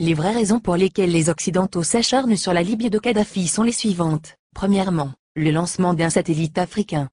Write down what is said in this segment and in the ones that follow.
Les vraies raisons pour lesquelles les Occidentaux s'acharnent sur la Libye de Kadhafi sont les suivantes. Premièrement, le lancement d'un satellite africain.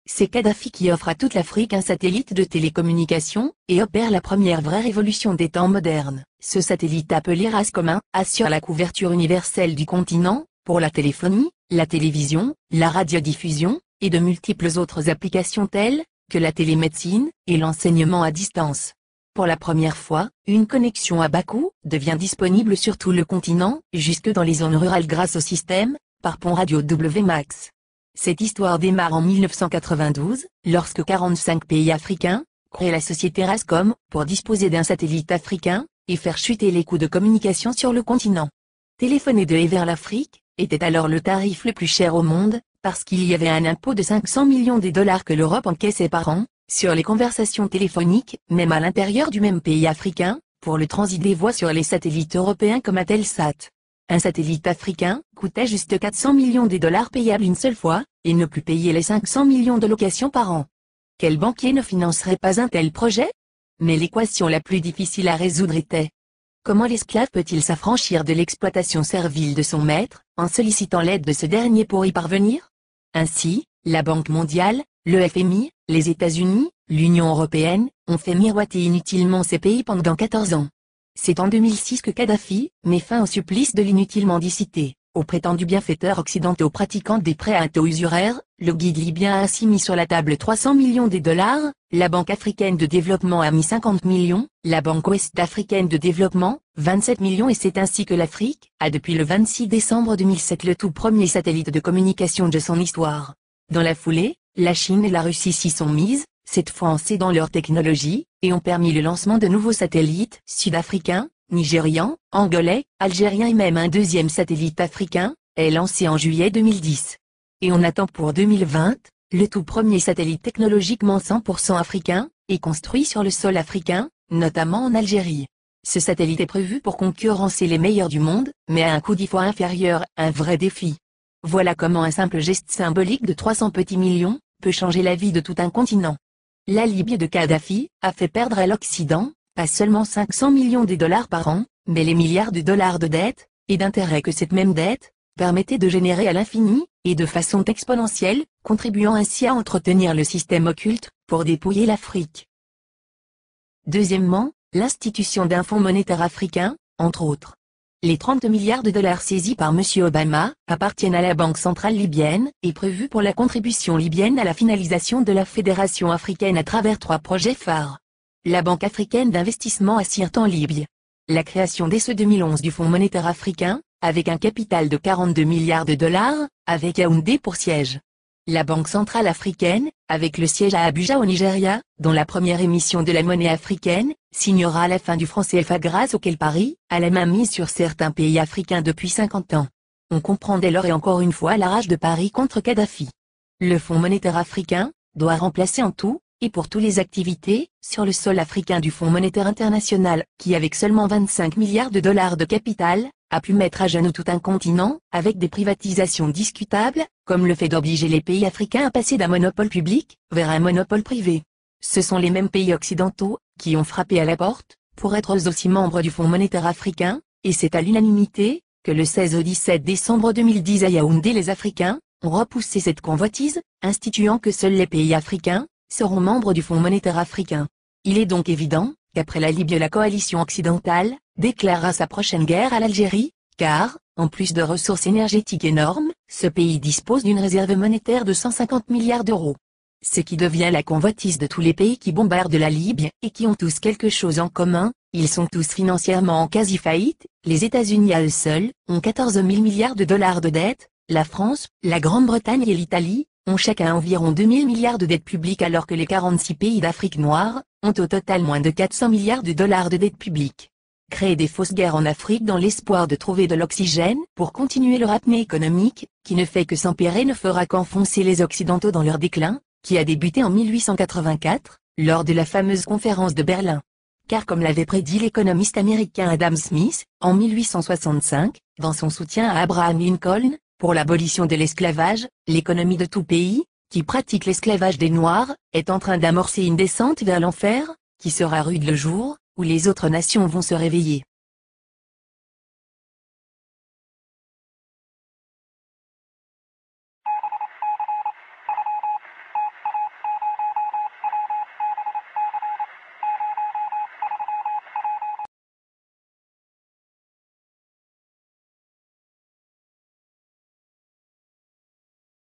C'est Kadhafi qui offre à toute l'Afrique un satellite de télécommunication, et opère la première vraie révolution des temps modernes. Ce satellite appelé RASCOM assure la couverture universelle du continent, pour la téléphonie, la télévision, la radiodiffusion, et de multiples autres applications telles que la télémédecine et l'enseignement à distance. Pour la première fois, une connexion à bas coût devient disponible sur tout le continent, jusque dans les zones rurales grâce au système, par pont radio WMAX. Cette histoire démarre en 1992, lorsque 45 pays africains créent la société RASCOM pour disposer d'un satellite africain et faire chuter les coûts de communication sur le continent. Téléphoner de et vers l'Afrique était alors le tarif le plus cher au monde, parce qu'il y avait un impôt de 500 millions de dollars que l'Europe encaissait par an sur les conversations téléphoniques, même à l'intérieur du même pays africain, pour le transit des voix sur les satellites européens comme Intelsat. Un satellite africain coûtait juste 400 millions de dollars payables une seule fois, et ne plus payer les 500 millions de locations par an. Quel banquier ne financerait pas un tel projet? Mais l'équation la plus difficile à résoudre était: comment l'esclave peut-il s'affranchir de l'exploitation servile de son maître, en sollicitant l'aide de ce dernier pour y parvenir? Ainsi, la Banque mondiale, le FMI, les États-Unis, l'Union européenne, ont fait miroiter inutilement ces pays pendant 14 ans. C'est en 2006 que Kadhafi met fin au supplice de l'inutile mendicité. Aux prétendus bienfaiteurs occidentaux pratiquant des prêts à taux usuraires, le guide libyen a ainsi mis sur la table 300 millions de dollars, la Banque africaine de développement a mis 50 millions, la Banque ouest-africaine de développement, 27 millions, et c'est ainsi que l'Afrique a depuis le 26 décembre 2007 le tout premier satellite de communication de son histoire. Dans la foulée, la Chine et la Russie s'y sont mises, cette fois en cédant leur technologie, et ont permis le lancement de nouveaux satellites sud-africains, nigérians, angolais, algériens, et même un deuxième satellite africain est lancé en juillet 2010. Et on attend pour 2020, le tout premier satellite technologiquement 100% africain, est construit sur le sol africain, notamment en Algérie. Ce satellite est prévu pour concurrencer les meilleurs du monde, mais à un coût 10 fois inférieur, un vrai défi. Voilà comment un simple geste symbolique de 300 petits millions peut changer la vie de tout un continent. La Libye de Kadhafi a fait perdre à l'Occident, pas seulement 500 millions de dollars par an, mais les milliards de dollars de dettes, et d'intérêts que cette même dette permettait de générer à l'infini, et de façon exponentielle, contribuant ainsi à entretenir le système occulte, pour dépouiller l'Afrique. Deuxièmement, l'institution d'un fonds monétaire africain, entre autres. Les 30 milliards de dollars saisis par M. Obama appartiennent à la Banque centrale libyenne et prévus pour la contribution libyenne à la finalisation de la Fédération africaine à travers 3 projets phares. La Banque africaine d'investissement assure en Libye. La création dès ce 2011 du Fonds monétaire africain, avec un capital de 42 milliards de dollars, avec Yaoundé pour siège. La Banque centrale africaine, avec le siège à Abuja au Nigeria, dont la première émission de la monnaie africaine, signera à la fin du franc CFA grâce auquel Paris a la main mise sur certains pays africains depuis 50 ans. On comprend dès lors et encore une fois la rage de Paris contre Kadhafi. Le Fonds monétaire africain doit remplacer en tout, et pour toutes les activités, sur le sol africain du Fonds monétaire international, qui avec seulement 25 milliards de dollars de capital, a pu mettre à genoux tout un continent, avec des privatisations discutables, comme le fait d'obliger les pays africains à passer d'un monopole public vers un monopole privé. Ce sont les mêmes pays occidentaux qui ont frappé à la porte, pour être aussi membres du Fonds monétaire africain, et c'est à l'unanimité que le 16 au 17 décembre 2010 à Yaoundé les Africains ont repoussé cette convoitise, instituant que seuls les pays africains seront membres du Fonds monétaire africain. Il est donc évident qu'après la Libye la coalition occidentale déclarera sa prochaine guerre à l'Algérie, car, en plus de ressources énergétiques énormes, ce pays dispose d'une réserve monétaire de 150 milliards d'euros. Ce qui devient la convoitise de tous les pays qui bombardent la Libye et qui ont tous quelque chose en commun, ils sont tous financièrement en quasi-faillite, les États-Unis à eux seuls ont 14 000 milliards de dollars de dettes, la France, la Grande-Bretagne et l'Italie ont chacun environ 2 000 milliards de dettes publiques alors que les 46 pays d'Afrique noire ont au total moins de 400 milliards de dollars de dettes publiques. Créer des fausses guerres en Afrique dans l'espoir de trouver de l'oxygène pour continuer leur apnée économique, qui ne fait que s'empirer, ne fera qu'enfoncer les Occidentaux dans leur déclin, qui a débuté en 1884, lors de la fameuse conférence de Berlin. Car comme l'avait prédit l'économiste américain Adam Smith, en 1865, dans son soutien à Abraham Lincoln, pour l'abolition de l'esclavage, l'économie de tout pays, qui pratique l'esclavage des Noirs, est en train d'amorcer une descente vers l'enfer, qui sera rude le jour où les autres nations vont se réveiller.